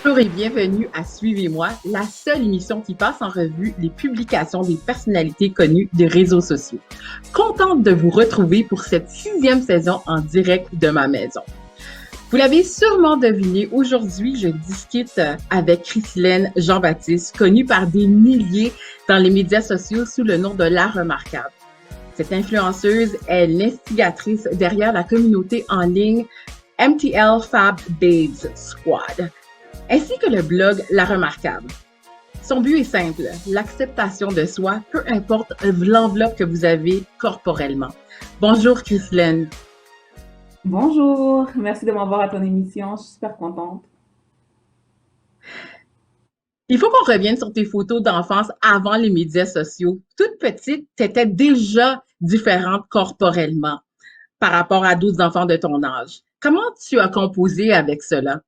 Bonjour et bienvenue à Suivez-moi, la seule émission qui passe en revue les publications des personnalités connues des réseaux sociaux. Contente de vous retrouver pour cette 6e saison en direct de ma maison. Vous l'avez sûrement deviné, aujourd'hui, je discute avec Christelaine Jean-Baptiste, connue par des milliers dans les médias sociaux sous le nom de La Remarquable. Cette influenceuse est l'instigatrice derrière la communauté en ligne MTL Fab Babes Squad, ainsi que le blog La Remarquable. Son but est simple, l'acceptation de soi, peu importe l'enveloppe que vous avez corporellement. Bonjour Christelaine. Bonjour, merci de m'avoir à ton émission, je suis super contente. Il faut qu'on revienne sur tes photos d'enfance avant les médias sociaux. Toute petite, tu étais déjà différente corporellement par rapport à d'autres enfants de ton âge. Comment tu as composé avec cela?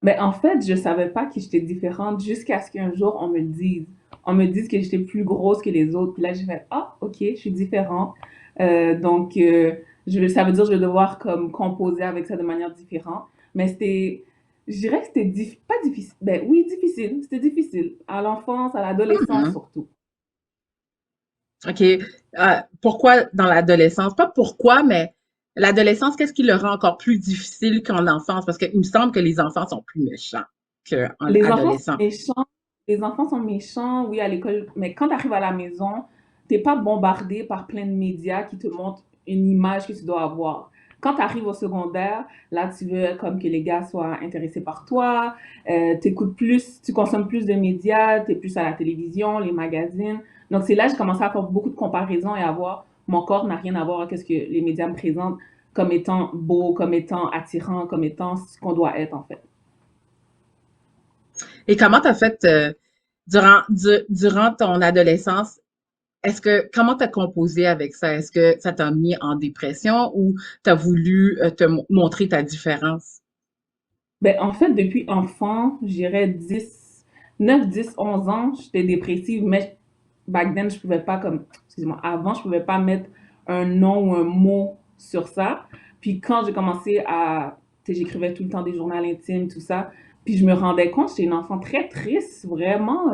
Mais en fait, je savais pas que j'étais différente jusqu'à ce qu'un jour on me le dise. On me dise que j'étais plus grosse que les autres. Puis là, j'ai fait, ah, ok, je suis différente. Ça veut dire que je vais devoir comme composer avec ça de manière différente. Mais je dirais que c'était pas difficile. Ben oui, difficile. C'était difficile. À l'enfance, à l'adolescence Mhm. surtout. OK. Pourquoi dans l'adolescence? Pas pourquoi, mais l'adolescence, qu'est-ce qui le rend encore plus difficile qu'en enfance? Parce qu'il me semble que les enfants sont plus méchants qu'en Les enfants sont adolescents. méchants. Les enfants sont méchants, oui, à l'école, mais quand tu arrives à la maison, t'es pas bombardé par plein de médias qui te montrent une image que tu dois avoir. Quand tu arrives au secondaire, là, tu veux comme que les gars soient intéressés par toi, t'écoutes plus, tu consommes plus de médias, t'es plus à la télévision, les magazines. Donc, c'est là que j'ai commencé à faire beaucoup de comparaisons et à voir mon corps n'a rien à voir avec ce que les médias me présentent comme étant beau, comme étant attirant, comme étant ce qu'on doit être, en fait. Et comment tu as fait durant ton adolescence? Comment tu as composé avec ça? Est-ce que ça t'a mis en dépression ou tu as voulu montrer ta différence? Ben, en fait, depuis enfant, je dirais 10, 9, 10, 11 ans, j'étais dépressive, mais back then, je pouvais pas comme, excusez-moi, avant, je pouvais pas mettre un nom ou un mot sur ça. Puis quand j'ai commencé tu sais, j'écrivais tout le temps des journaux intimes, tout ça, puis je me rendais compte, j'étais une enfant très triste, vraiment.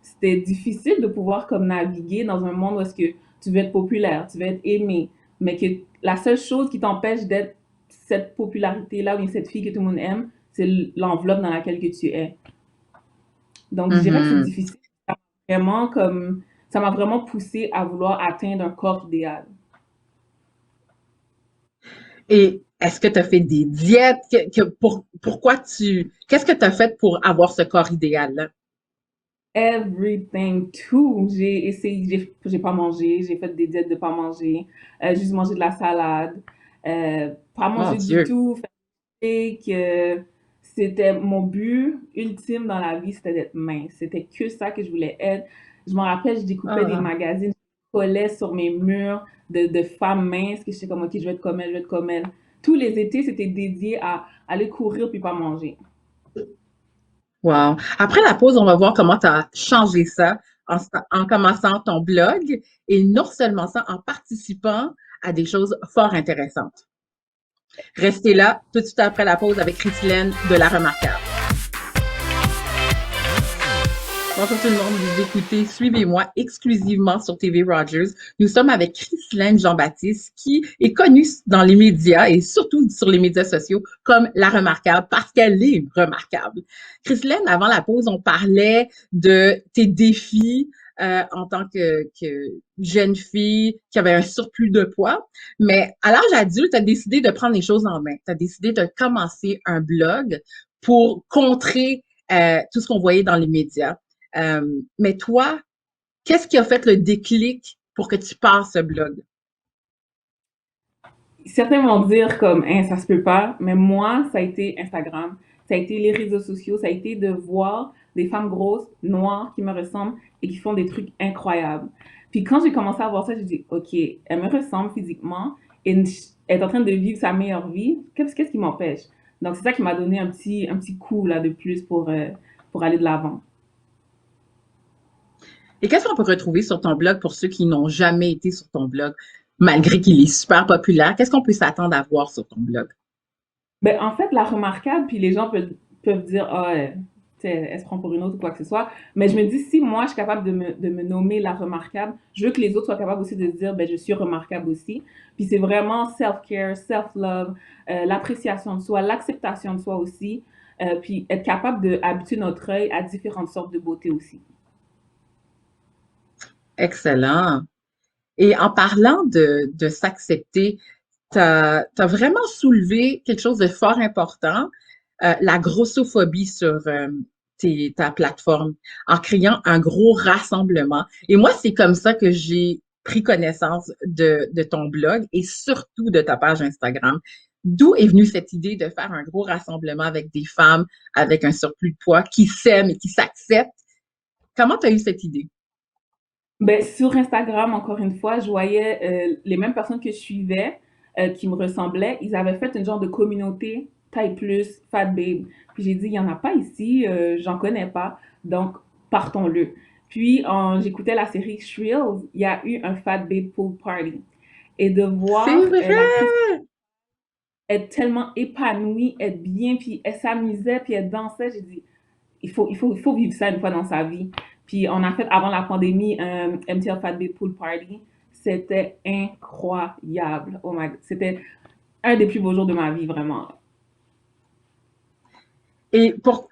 C'était difficile de pouvoir comme naviguer dans un monde où est-ce que tu veux être populaire, tu veux être aimé, mais que la seule chose qui t'empêche d'être cette popularité-là, ou bien cette fille que tout le monde aime, c'est l'enveloppe dans laquelle que tu es. Donc, je dirais que c'est Mhm. difficile. Vraiment comme, ça m'a vraiment poussé à vouloir atteindre un corps idéal. Et est-ce que tu as fait des diètes? Qu'est-ce que tu as fait pour avoir ce corps idéal-là? Everything, tout. J'ai essayé, j'ai pas mangé, j'ai fait des diètes de pas manger, juste manger de la salade, pas Mon manger du Dieu. tout, fait que c'était mon but ultime dans la vie, c'était d'être mince. C'était que ça que je voulais être. Je me rappelle, je découpais des Ah. magazines, je collais sur mes murs de femmes minces, que j'étais comme, ok, je vais être comme elle, je vais être comme elle. Tous les étés, c'était dédié à aller courir puis pas manger. Wow. Après la pause, on va voir comment tu as changé ça en commençant ton blog et non seulement ça, en participant à des choses fort intéressantes. Restez là tout de suite après la pause avec Christine de La Remarquable. Bonjour tout le monde, vous écoutez Suivez-moi exclusivement sur TV Rogers. Nous sommes avec Christelaine Jean-Baptiste qui est connue dans les médias et surtout sur les médias sociaux comme la remarquable parce qu'elle est remarquable. Christelaine, avant la pause, on parlait de tes défis en tant que jeune fille qui avait un surplus de poids. Mais à l'âge adulte, tu as décidé de prendre les choses en main. Tu as décidé de commencer un blog pour contrer tout ce qu'on voyait dans les médias. Mais toi, qu'est-ce qui a fait le déclic pour que tu passes ce blog? Certains vont dire comme, hein, ça se peut pas, mais moi, ça a été Instagram, ça a été les réseaux sociaux, ça a été de voir des femmes grosses, noires, qui me ressemblent et qui font des trucs incroyables. Puis quand j'ai commencé à voir ça, j'ai dit, OK, elle me ressemble physiquement et elle est en train de vivre sa meilleure vie. Qu'est-ce qui m'empêche? Donc c'est ça qui m'a donné un petit coup là de plus pour aller de l'avant. Et qu'est-ce qu'on peut retrouver sur ton blog pour ceux qui n'ont jamais été sur ton blog, malgré qu'il est super populaire? Qu'est-ce qu'on peut s'attendre à voir sur ton blog? Ben, en fait, la remarquable, puis les gens peuvent dire, ah, elle se prend pour une autre ou quoi que ce soit. Mais je me dis, si moi, je suis capable de me nommer la remarquable, je veux que les autres soient capables aussi de se dire, ben, je suis remarquable aussi. Puis c'est vraiment self-care, self-love, l'appréciation de soi, l'acceptation de soi aussi. Puis être capable d'habituer notre œil à différentes sortes de beauté aussi. Excellent. Et en parlant de s'accepter, tu as vraiment soulevé quelque chose de fort important, la grossophobie sur ta plateforme, en créant un gros rassemblement. Et moi, c'est comme ça que j'ai pris connaissance de ton blog et surtout de ta page Instagram. D'où est venue cette idée de faire un gros rassemblement avec des femmes avec un surplus de poids qui s'aiment et qui s'acceptent? Comment tu as eu cette idée? Ben, sur Instagram, encore une fois, je voyais les mêmes personnes que je suivais, qui me ressemblaient. Ils avaient fait une genre de communauté taille plus, fat babe. Puis j'ai dit, il n'y en a pas ici, j'en connais pas. Donc, partons-le. Puis, j'écoutais la série Shrills, il y a eu un fat babe pool party. Et de C'est voir la Christine vrai! être tellement épanouie, être bien, puis elle s'amusait, puis elle dansait, j'ai dit, il faut vivre ça une fois dans sa vie. Puis on a fait avant la pandémie un MTL Fat Day Pool Party. C'était incroyable. Oh my God. C'était un des plus beaux jours de ma vie, vraiment. Et pour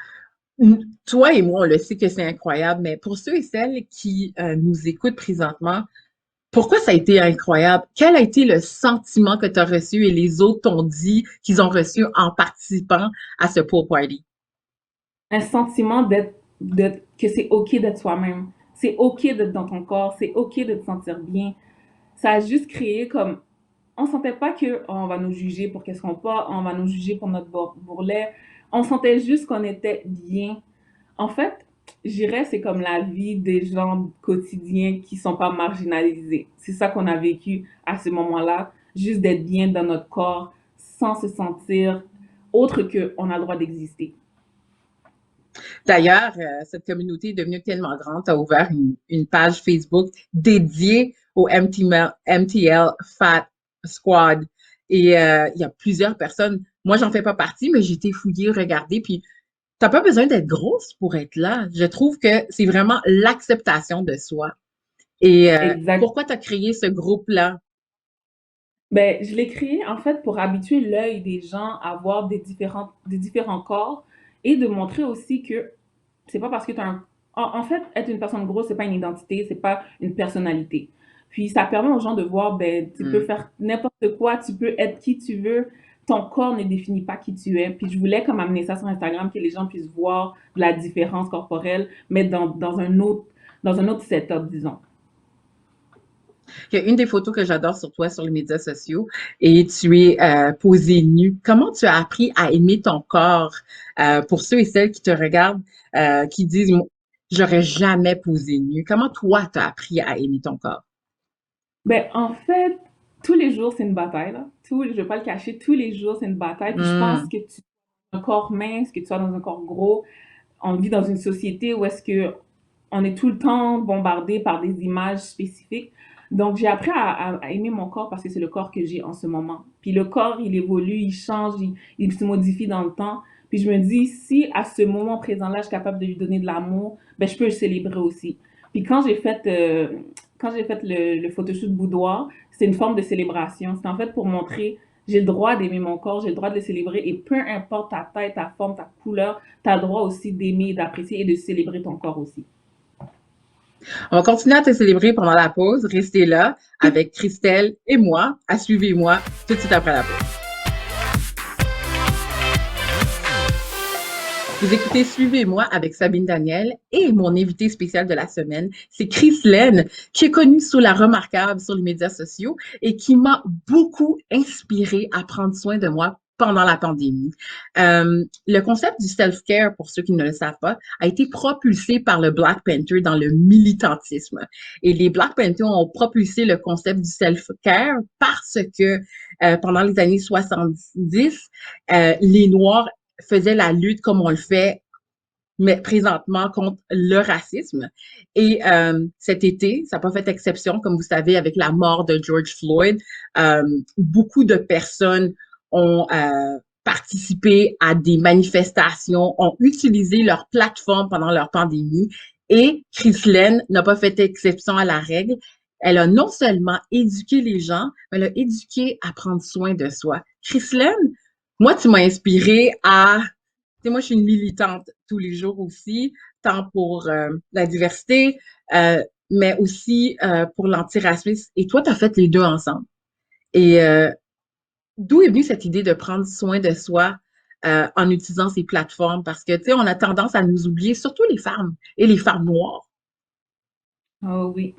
toi et moi, on le sait que c'est incroyable, mais pour ceux et celles qui nous écoutent présentement, pourquoi ça a été incroyable? Quel a été le sentiment que tu as reçu et les autres t'ont dit qu'ils ont reçu en participant à ce pool party? Un sentiment que c'est OK d'être soi-même. C'est OK d'être dans ton corps. C'est OK de te sentir bien. Ça a juste créé comme on sentait pas que oh, on va nous juger pour qu'est-ce qu'on porte, on va nous juger pour notre bourrelet. On sentait juste qu'on était bien. En fait, j'irais c'est comme la vie des gens quotidiens qui sont pas marginalisés. C'est ça qu'on a vécu à ce moment-là, juste d'être bien dans notre corps sans se sentir autre que on a le droit d'exister. D'ailleurs, cette communauté est devenue tellement grande, tu as ouvert une page Facebook dédiée au MTL Fat Squad. Et il y a plusieurs personnes. Moi, j'en fais pas partie, mais j'ai été fouillée, regardée, puis t'as pas besoin d'être grosse pour être là. Je trouve que c'est vraiment l'acceptation de soi. Et Exact. pourquoi tu as créé ce groupe-là? Ben, je l'ai créé en fait pour habituer l'œil des gens à voir des différents corps et de montrer aussi que c'est pas parce que tu as un... En fait, être une personne grosse, c'est pas une identité, c'est pas une personnalité. Puis ça permet aux gens de voir, ben, tu peux Hmm. faire n'importe quoi, tu peux être qui tu veux, ton corps ne définit pas qui tu es. Puis je voulais comme amener ça sur Instagram, que les gens puissent voir la différence corporelle, mais dans un autre setup, disons. Il y a une des photos que j'adore sur toi sur les médias sociaux et tu es posée nue. Comment tu as appris à aimer ton corps pour ceux et celles qui te regardent, qui disent, j'aurais jamais posé nu. Comment toi, tu as appris à aimer ton corps? Ben, en fait, tous les jours, c'est une bataille, là. Je vais pas le cacher, tous les jours, c'est une bataille. Puis je pense Hmm. que tu as un corps mince, que tu sois dans un corps gros, on vit dans une société où est-ce que on est tout le temps bombardé par des images spécifiques. Donc, j'ai appris à aimer mon corps parce que c'est le corps que j'ai en ce moment. Puis le corps, il évolue, il change, il se modifie dans le temps. Puis je me dis, si à ce moment présent-là, je suis capable de lui donner de l'amour, ben je peux le célébrer aussi. Puis quand j'ai fait le photoshoot boudoir, c'était une forme de célébration. C'était en fait pour montrer j'ai le droit d'aimer mon corps, j'ai le droit de le célébrer et peu importe ta taille, ta forme, ta couleur, tu as le droit aussi d'aimer, d'apprécier et de célébrer ton corps aussi. On va continuer à te célébrer pendant la pause. Restez là avec Christelle et moi. À suivez-moi tout de suite après la pause. Vous écoutez Suivez-moi avec Sabine Daniel et mon invité spécial de la semaine, c'est Chris Lenne, qui est connue sous la remarquable sur les médias sociaux et qui m'a beaucoup inspiré à prendre soin de moi pendant la pandémie. Le concept du self-care, pour ceux qui ne le savent pas, a été propulsé par le Black Panther dans le militantisme. Et les Black Panthers ont propulsé le concept du self-care parce que pendant les années 70, les Noirs faisait la lutte comme on le fait mais présentement contre le racisme. Et cet été, ça n'a pas fait exception, comme vous savez, avec la mort de George Floyd, beaucoup de personnes ont participé à des manifestations, ont utilisé leur plateforme pendant leur pandémie et Chrislène n'a pas fait exception à la règle. Elle a non seulement éduqué les gens, mais elle a éduqué à prendre soin de soi. Chrislène, moi, tu m'as inspirée à... Tu sais, moi, je suis une militante tous les jours aussi, tant pour la diversité, mais aussi pour l'antiracisme. Et toi, tu as fait les deux ensemble. Et d'où est venue cette idée de prendre soin de soi en utilisant ces plateformes? Parce que, tu sais, on a tendance à nous oublier, surtout les femmes et les femmes noires. Oh oui.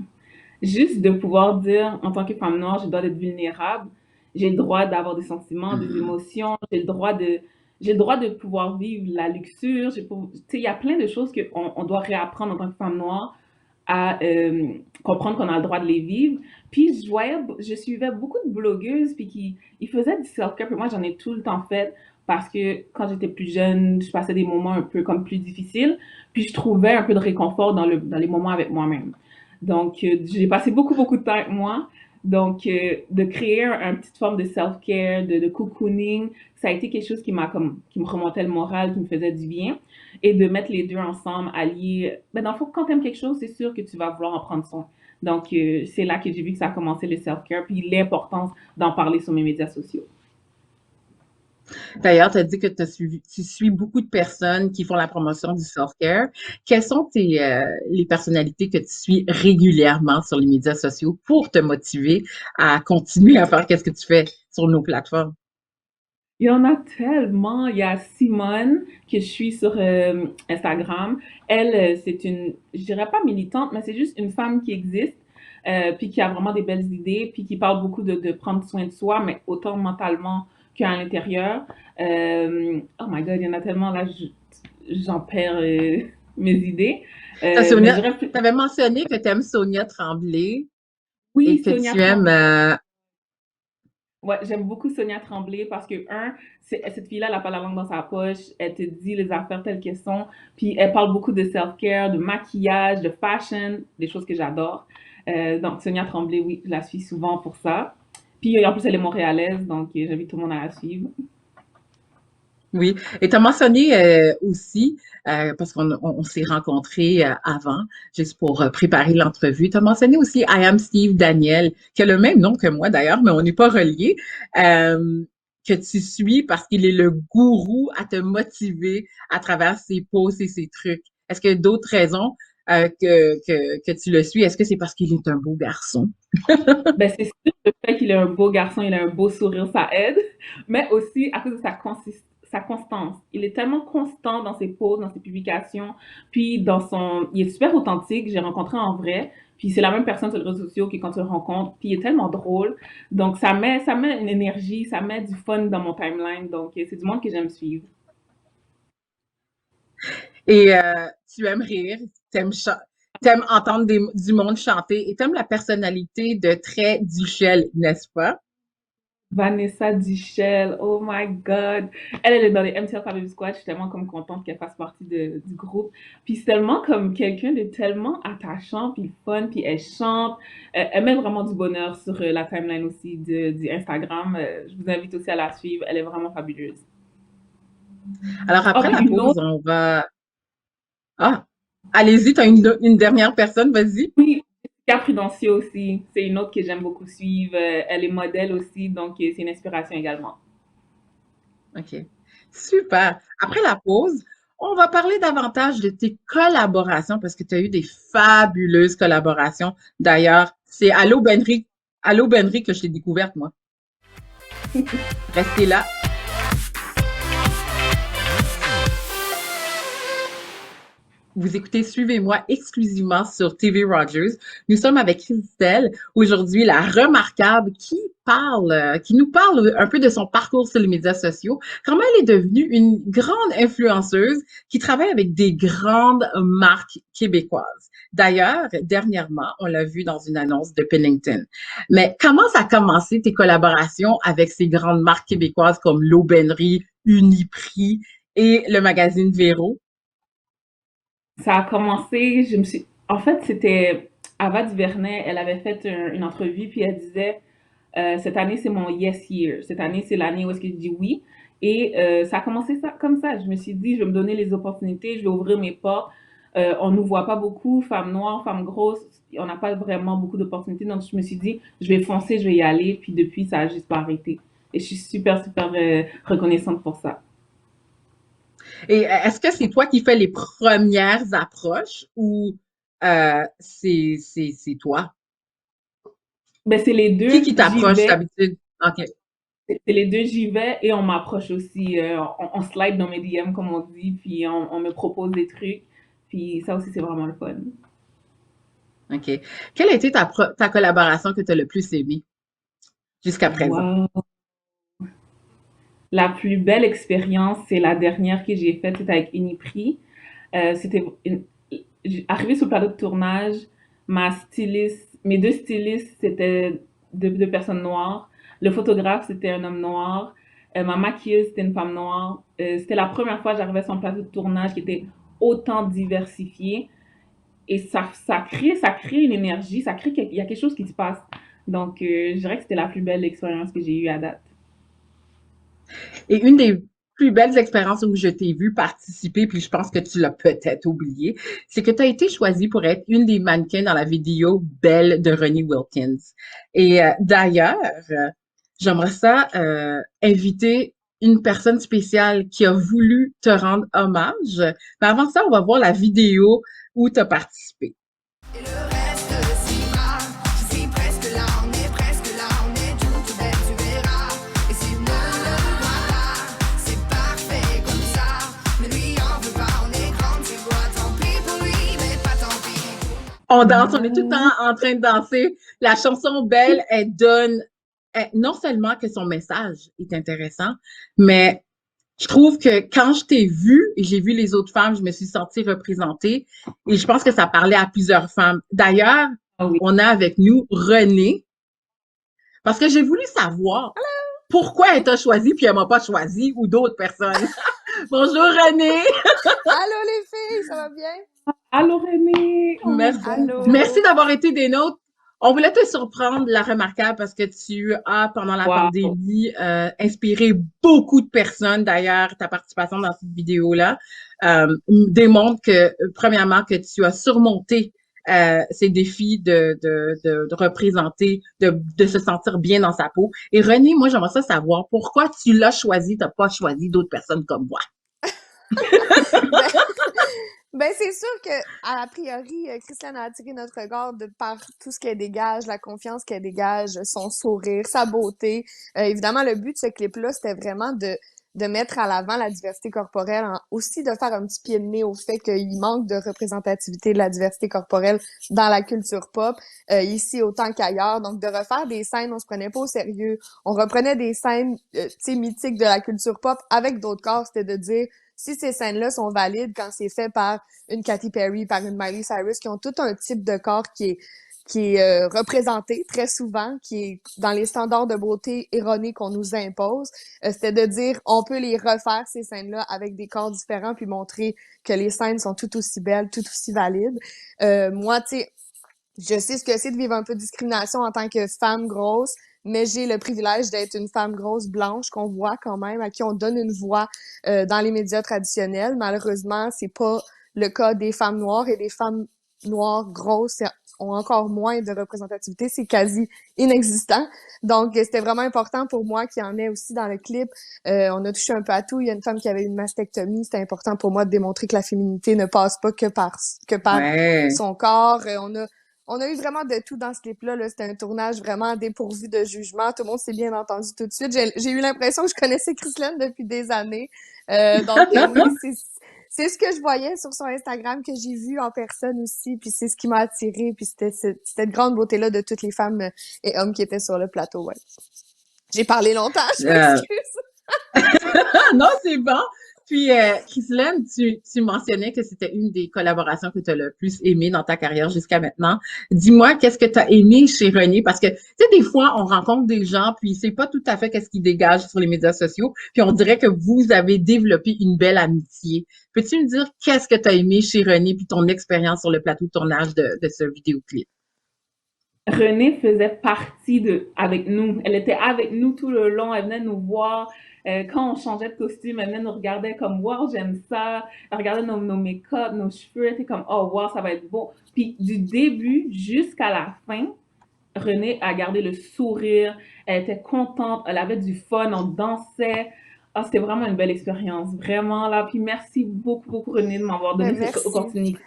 Juste de pouvoir dire, en tant que femme noire, je dois être vulnérable. J'ai le droit d'avoir des sentiments, des Mhm. émotions. J'ai le droit de pouvoir vivre la luxure. Tu sais, il y a plein de choses qu'on doit réapprendre en tant que femme noire à comprendre qu'on a le droit de les vivre. Puis je suivais beaucoup de blogueuses puis qui ils faisaient du self-care. Puis moi, j'en ai tout le temps fait parce que quand j'étais plus jeune, je passais des moments un peu comme plus difficiles. Puis je trouvais un peu de réconfort dans les moments avec moi-même. Donc, j'ai passé beaucoup de temps avec moi. Donc, de créer une petite forme de self-care, de cocooning, ça a été quelque chose qui me remontait le moral, qui me faisait du bien. Et de mettre les deux ensemble, allier. Ben, dans le fond, quand tu aimes quelque chose, c'est sûr que tu vas vouloir en prendre soin. Donc, c'est là que j'ai vu que ça a commencé le self-care, puis l'importance d'en parler sur mes médias sociaux. D'ailleurs, tu as dit que tu suis beaucoup de personnes qui font la promotion du self-care. Quelles sont les personnalités que tu suis régulièrement sur les médias sociaux pour te motiver à continuer à faire qu'est-ce que tu fais sur nos plateformes? Il y en a tellement. Il y a Simone, que je suis sur Instagram. Elle, je dirais pas militante, mais c'est juste une femme qui existe, puis qui a vraiment des belles idées, puis qui parle beaucoup de prendre soin de soi, mais autant mentalement qu'à l'intérieur. Oh my God, il y en a tellement, là, j'en perds mes idées. Mais je dirais, Tu avais mentionné que tu aimes Sonia Tremblay et oui, que Sonia tu aimes... Tremblay. Ouais, j'aime beaucoup Sonia Tremblay parce que, cette fille-là, elle n'a pas la langue dans sa poche, elle te dit les affaires telles qu'elles sont, puis elle parle beaucoup de self-care, de maquillage, de fashion, des choses que j'adore. Donc, Sonia Tremblay, oui, je la suis souvent pour ça. Puis, en plus, elle est montréalaise, donc j'invite tout le monde à la suivre. Oui, et tu as mentionné aussi, parce qu'on s'est rencontrés avant, juste pour préparer l'entrevue, tu as mentionné aussi I Am Steve Daniel, qui a le même nom que moi d'ailleurs, mais on n'est pas reliés, que tu suis parce qu'il est le gourou à te motiver à travers ses posts et ses trucs. Est-ce qu'il y a d'autres raisons que tu le suis? Est-ce que c'est parce qu'il est un beau garçon? Ben, c'est sûr, le fait qu'il ait un beau garçon, il a un beau sourire, ça aide, mais aussi à cause de sa constance. Il est tellement constant dans ses posts, dans ses publications, puis il est super authentique, j'ai rencontré en vrai, puis c'est la même personne sur les réseaux sociaux que quand tu le rencontres, puis il est tellement drôle, donc ça met une énergie, ça met du fun dans mon timeline, donc c'est du monde que j'aime suivre. Et tu aimes rire, t'aimes entendre du monde chanter et t'aimes la personnalité de Très Duchel, n'est-ce pas? Vanessa Duchel, oh my God. Elle est dans les MTL Family Squad. Je suis tellement comme contente qu'elle fasse partie du groupe. Puis c'est tellement comme quelqu'un de tellement attachant, puis fun, puis elle chante. Elle met vraiment du bonheur sur la timeline aussi du Instagram. Je vous invite aussi à la suivre. Elle est vraiment fabuleuse. Alors Ah, après puis la une pause, autre, on va... Ah, allez-y, t'as une dernière personne, vas-y. oui, Jessica Prudencio aussi. C'est une autre que j'aime beaucoup suivre. Elle est modèle aussi, donc c'est une inspiration également. OK. Super. Après la pause, on va parler davantage de tes collaborations parce que tu as eu des fabuleuses collaborations. D'ailleurs, c'est à l'Aubainerie que je l'ai découverte, moi. Restez là. Vous écoutez Suivez-moi exclusivement sur TV Rogers. Nous sommes avec Christelle, aujourd'hui la remarquable, qui nous parle un peu de son parcours sur les médias sociaux, comment elle est devenue une grande influenceuse qui travaille avec des grandes marques québécoises. D'ailleurs, dernièrement, on l'a vu dans une annonce de Pennington. Mais comment ça a commencé tes collaborations avec ces grandes marques québécoises comme l'Aubainerie, Uniprix et le magazine Véro? Ça a commencé, en fait, c'était Ava DuVernay, elle avait fait une entrevue, puis elle disait, cette année, c'est mon yes year. Cette année, c'est l'année où est-ce que je dis oui. Et ça a commencé ça, comme ça. Je me suis dit, je vais me donner les opportunités, je vais ouvrir mes portes. On nous voit pas beaucoup, femmes noires, femmes grosses, on n'a pas vraiment beaucoup d'opportunités. Donc, je me suis dit, je vais foncer, je vais y aller. Puis depuis, ça a juste pas arrêté. Et je suis super, super reconnaissante pour ça. Et est-ce que c'est toi qui fais les premières approches ou c'est toi? Ben, c'est les deux, Qui j'y t'approche vais. d'habitude? OK. C'est les deux, j'y vais et on m'approche aussi. On slide dans mes DM, comme on dit, puis on me propose des trucs. Puis ça aussi, c'est vraiment le fun. OK. Quelle a été ta collaboration que tu as le plus aimée jusqu'à présent? Wow. La plus belle expérience, c'est la dernière que j'ai faite, c'était avec Inipri. C'était arrivé sur le plateau de tournage, mes deux stylistes, c'était deux personnes noires. Le photographe, c'était un homme noir. Ma maquilleuse, c'était une femme noire. C'était la première fois que j'arrivais sur un plateau de tournage qui était autant diversifié. Et ça crée une énergie, ça crée qu'il y a quelque chose qui se passe. Donc, je dirais que c'était la plus belle expérience que j'ai eue à date. Et une des plus belles expériences où je t'ai vu participer, puis je pense que tu l'as peut-être oublié, c'est que tu as été choisie pour être une des mannequins dans la vidéo Belle de Ronnie Wilkins. Et d'ailleurs, j'aimerais ça inviter une personne spéciale qui a voulu te rendre hommage. Mais avant ça, on va voir la vidéo où tu as participé. Et le reste suivra. Je suis presque là, on est presque là, on est toutes belles, tu verras. Et s'il ne le voit pas, c'est parfait comme ça. Mais lui en veut pas, on est grande, tu vois. Tant pis pour lui, mais pas tant pis. On danse, on est tout le Wow. temps en train de danser. La chanson Belle, elle donne non seulement que son message est intéressant, mais je trouve que quand je t'ai vu et j'ai vu les autres femmes, je me suis sentie représentée et je pense que ça parlait à plusieurs femmes. D'ailleurs, Ah oui. on a avec nous Renée parce que j'ai voulu savoir pourquoi elle t'a choisi puis elle m'a pas choisi ou d'autres personnes. Bonjour Renée. Allô les filles, ça va bien? Allô René! Oh my Merci, god! merci Allô? d'avoir été des nôtres. On voulait te surprendre, la remarquable, parce que tu as, pendant la Wow! pandémie, inspiré beaucoup de personnes. D'ailleurs, ta participation dans cette vidéo-là démontre que, premièrement, que tu as surmonté ces défis de représenter, de se sentir bien dans sa peau. Et René, moi, j'aimerais ça savoir pourquoi tu l'as choisi, t'as pas choisi d'autres personnes comme moi. Ben, ben, c'est sûr que a priori, Christiane a attiré notre regard de par tout ce qu'elle dégage, la confiance qu'elle dégage, son sourire, sa beauté. Évidemment, le but de ce clip-là, c'était vraiment de mettre à l'avant la diversité corporelle, aussi de faire un petit pied de nez au fait qu'il manque de représentativité de la diversité corporelle dans la culture pop, ici autant qu'ailleurs. Donc, de refaire des scènes, on se prenait pas au sérieux. On reprenait des scènes, tu sais, mythiques de la culture pop avec d'autres corps. C'était de dire, si ces scènes-là sont valides quand c'est fait par une Katy Perry, par une Miley Cyrus, qui ont tout un type de corps qui est représenté très souvent, qui est dans les standards de beauté erronés qu'on nous impose. C'était de dire, on peut les refaire, ces scènes-là, avec des corps différents, puis montrer que les scènes sont tout aussi belles, tout aussi valides. Moi, tu sais, je sais ce que c'est de vivre un peu de discrimination en tant que femme grosse, mais j'ai le privilège d'être une femme grosse blanche qu'on voit quand même, à qui on donne une voix dans les médias traditionnels. Malheureusement, c'est pas le cas des femmes noires et des femmes noires grosses ont encore moins de représentativité, c'est quasi inexistant. Donc, c'était vraiment important pour moi qu'il y en ait aussi dans le clip. On a touché un peu à tout. Il y a une femme qui avait une mastectomie. C'était important pour moi de démontrer que la féminité ne passe pas que par Ouais. son corps. On a eu vraiment de tout dans ce clip-là. Là. C'était un tournage vraiment dépourvu de jugement. Tout le monde s'est bien entendu tout de suite. J'ai eu l'impression que je connaissais Chrislène depuis des années. Donc, oui, c'est ce que je voyais sur son Instagram, que j'ai vu en personne aussi. Puis c'est ce qui m'a attirée. Puis c'était cette grande beauté-là de toutes les femmes et hommes qui étaient sur le plateau. Ouais. J'ai parlé longtemps, je Euh, m'excuse. non, c'est bon. Puis, Christine, tu mentionnais que c'était une des collaborations que tu as le plus aimé dans ta carrière jusqu'à maintenant. Dis-moi, qu'est-ce que tu as aimé chez René? Parce que, tu sais, des fois, on rencontre des gens, puis c'est pas tout à fait qu'est-ce qu'ils dégagent sur les médias sociaux, puis on dirait que vous avez développé une belle amitié. Peux-tu me dire qu'est-ce que tu as aimé chez René, puis ton expérience sur le plateau de tournage de ce vidéoclip? Renée faisait partie avec nous. Elle était avec nous tout le long. Elle venait nous voir. Quand on changeait de costume, elle venait nous regarder comme, wow, j'aime ça. Elle regardait nos make-up, nos cheveux. Elle était comme, oh, wow, ça va être beau. Puis du début jusqu'à la fin, Renée a gardé le sourire. Elle était contente. Elle avait du fun. On dansait. Ah, c'était vraiment une belle expérience. Vraiment, là. Puis merci beaucoup, beaucoup, Renée, de m'avoir donné cette Merci. opportunité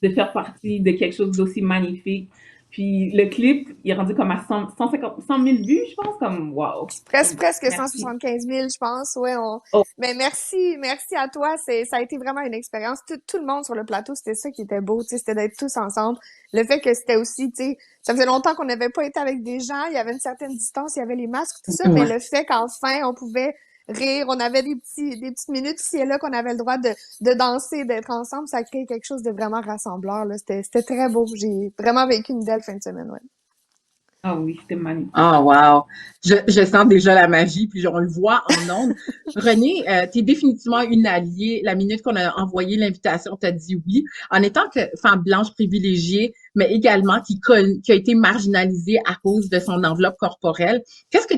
de faire partie de quelque chose d'aussi magnifique. Puis le clip, il est rendu comme à 100 000 vues, je pense, comme wow. Presque Merci. 175 000, je pense. Ouais, Oh. Mais merci à toi. Ça a été vraiment une expérience. Tout le monde sur le plateau, c'était ça qui était beau, tu sais, c'était d'être tous ensemble. Le fait que c'était aussi, tu sais, ça faisait longtemps qu'on n'avait pas été avec des gens. Il y avait une certaine distance, il y avait les masques, tout ça, mais le fait qu'enfin on pouvait rire, on avait des petites minutes ici et là qu'on avait le droit de danser, d'être ensemble, ça a créé quelque chose de vraiment rassembleur, là. C'était très beau. J'ai vraiment vécu une belle fin de semaine, ouais. Ah oui, c'était magnifique. Oh, wow! Je sens déjà la magie, puis on le voit en ondes. Renée, tu es définitivement une alliée. La minute qu'on a envoyé l'invitation, tu as dit oui. En étant que femme blanche privilégiée, mais également qui a été marginalisée à cause de son enveloppe corporelle, qu'est-ce que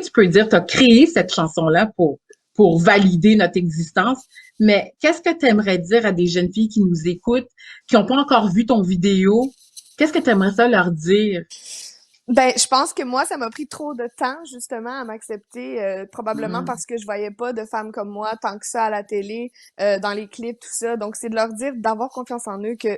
tu peux dire? Tu as créé cette chanson-là pour valider notre existence, mais qu'est-ce que tu aimerais dire à des jeunes filles qui nous écoutent, qui n'ont pas encore vu ton vidéo? Qu'est-ce que tu aimerais ça leur dire? Ben, je pense que moi, ça m'a pris trop de temps, justement, à m'accepter, probablement parce que je voyais pas de femmes comme moi tant que ça à la télé, dans les clips, tout ça. Donc, c'est de leur dire d'avoir confiance en eux, que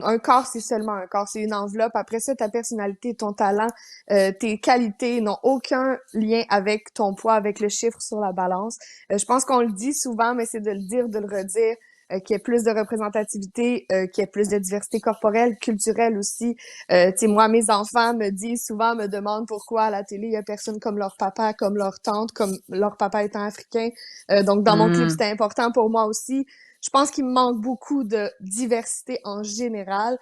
un corps, c'est seulement un corps, c'est une enveloppe. Après ça, ta personnalité, ton talent, tes qualités n'ont aucun lien avec ton poids, avec le chiffre sur la balance. Je pense qu'on le dit souvent, mais c'est de le dire, de le redire. Qu'il y ait plus de représentativité, qu'il y ait plus de diversité corporelle, culturelle aussi. Tu sais, moi, mes enfants me disent souvent, me demandent pourquoi à la télé, il y a personne comme leur papa, comme leur tante, comme leur papa étant africain. Donc, dans mon clip, c'était important pour moi aussi. Je pense qu'il me manque beaucoup de diversité en général.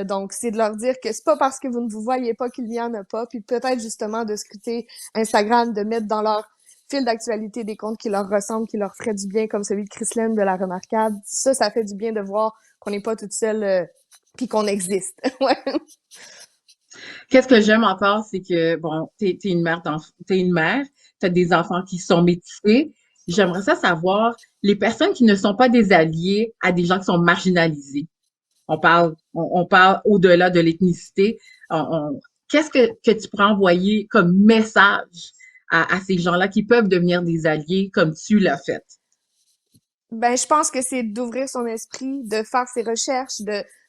Donc, c'est de leur dire que c'est pas parce que vous ne vous voyez pas qu'il n'y en a pas. Puis peut-être justement de scruter Instagram, de mettre dans leur fil d'actualité des comptes qui leur ressemblent, qui leur feraient du bien, comme celui de Christelaine de La Remarquable. Ça fait du bien de voir qu'on n'est pas toute seule puis qu'on existe. Ouais. Qu'est-ce que j'aime encore, c'est que, bon, t'es une mère, t'as des enfants qui sont métissés. J'aimerais ça savoir, les personnes qui ne sont pas des alliés à des gens qui sont marginalisés. On parle au-delà de l'ethnicité. Qu'est-ce que tu pourrais envoyer comme message à ces gens-là qui peuvent devenir des alliés comme tu l'as fait? Ben, je pense que c'est d'ouvrir son esprit, de faire ses recherches,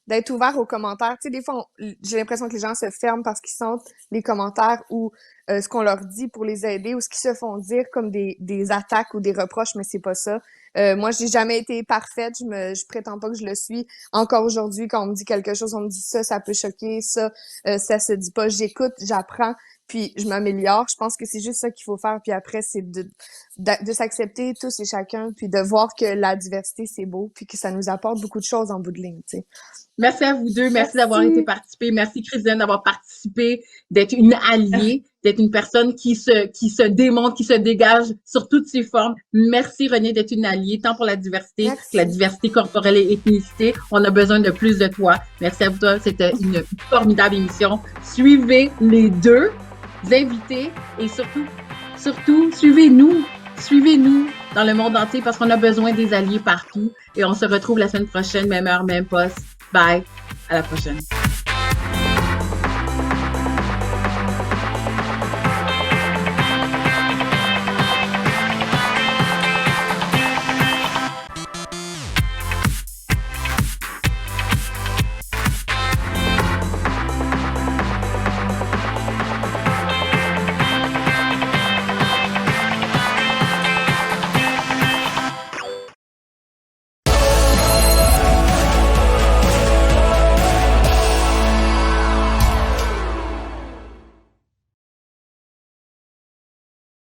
d'être ouvert aux commentaires. Tu sais, des fois, j'ai l'impression que les gens se ferment parce qu'ils sentent les commentaires ou ce qu'on leur dit pour les aider ou ce qu'ils se font dire comme des attaques ou des reproches, mais c'est pas ça. Moi, j'ai jamais été parfaite, je prétends pas que je le suis. Encore aujourd'hui, quand on me dit quelque chose, on me dit ça peut choquer, ça se dit pas. J'écoute, j'apprends, puis je m'améliore. Je pense que c'est juste ça qu'il faut faire. Puis après, c'est de s'accepter tous et chacun, puis de voir que la diversité, c'est beau, puis que ça nous apporte beaucoup de choses en bout de ligne, tu sais. Merci à vous deux. Merci d'avoir été participé. Merci, Christine, d'avoir participé, d'être une alliée, d'être une personne qui se démontre, qui se dégage sur toutes ses formes. Merci, Renée, d'être une alliée, tant pour la diversité que la diversité corporelle et ethnicité. On a besoin de plus de toi. Merci à vous deux. C'était une formidable émission. Suivez les deux invités et surtout, suivez-nous. Suivez-nous dans le monde entier parce qu'on a besoin des alliés partout. Et on se retrouve la semaine prochaine, même heure, même poste. Bye. À la prochaine.